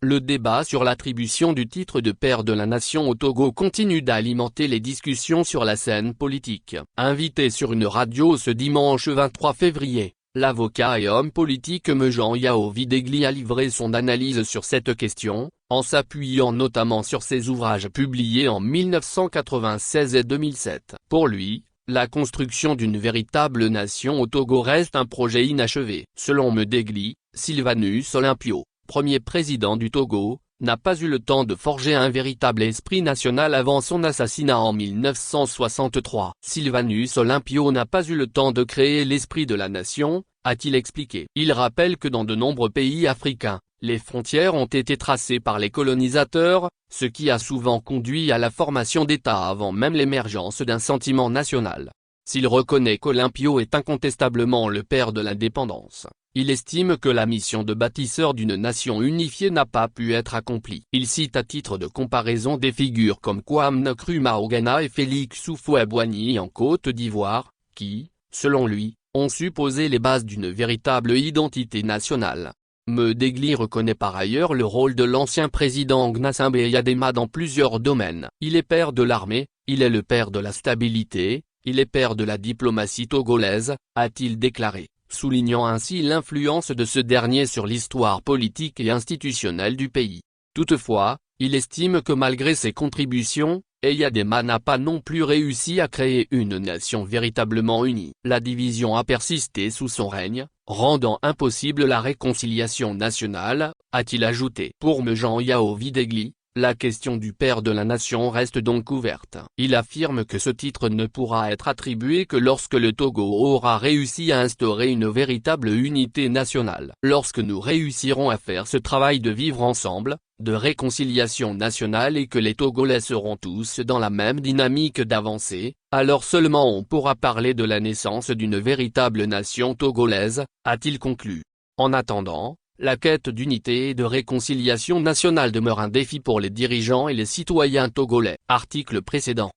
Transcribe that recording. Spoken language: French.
Le débat sur l'attribution du titre de père de la nation au Togo continue d'alimenter les discussions sur la scène politique. Invité sur une radio ce dimanche 23 février, l'avocat et homme politique Jean Yao Videgli a livré son analyse sur cette question, en s'appuyant notamment sur ses ouvrages publiés en 1996 et 2007. Pour lui, la construction d'une véritable nation au Togo reste un projet inachevé. Selon Videgli, Sylvanus Olympio, premier président du Togo, n'a pas eu le temps de forger un véritable esprit national avant son assassinat en 1963. Sylvanus Olympio n'a pas eu le temps de créer l'esprit de la nation, a-t-il expliqué. Il rappelle que dans de nombreux pays africains, les frontières ont été tracées par les colonisateurs, ce qui a souvent conduit à la formation d'États avant même l'émergence d'un sentiment national. S'il reconnaît qu'Olympio est incontestablement le père de l'indépendance, il estime que la mission de bâtisseur d'une nation unifiée n'a pas pu être accomplie. Il cite à titre de comparaison des figures comme Kwame Nkrumah au Ghana et Félix Houphouët-Boigny en Côte d'Ivoire, qui, selon lui, ont su poser les bases d'une véritable identité nationale. Videgli reconnaît par ailleurs le rôle de l'ancien président Gnassingbé Eyadema dans plusieurs domaines. Il est père de l'armée, il est le père de la stabilité, il est père de la diplomatie togolaise, a-t-il déclaré, soulignant ainsi l'influence de ce dernier sur l'histoire politique et institutionnelle du pays. Toutefois, il estime que malgré ses contributions, Eyadema n'a pas non plus réussi à créer une nation véritablement unie. La division a persisté sous son règne, rendant impossible la réconciliation nationale, a-t-il ajouté. Pour Jean Yao Videgli, la question du père de la nation reste donc ouverte. Il affirme que ce titre ne pourra être attribué que lorsque le Togo aura réussi à instaurer une véritable unité nationale. Lorsque nous réussirons à faire ce travail de vivre ensemble, de réconciliation nationale et que les Togolais seront tous dans la même dynamique d'avancée, alors seulement on pourra parler de la naissance d'une véritable nation togolaise, a-t-il conclu. En attendant, la quête d'unité et de réconciliation nationale demeure un défi pour les dirigeants et les citoyens togolais. Article précédent.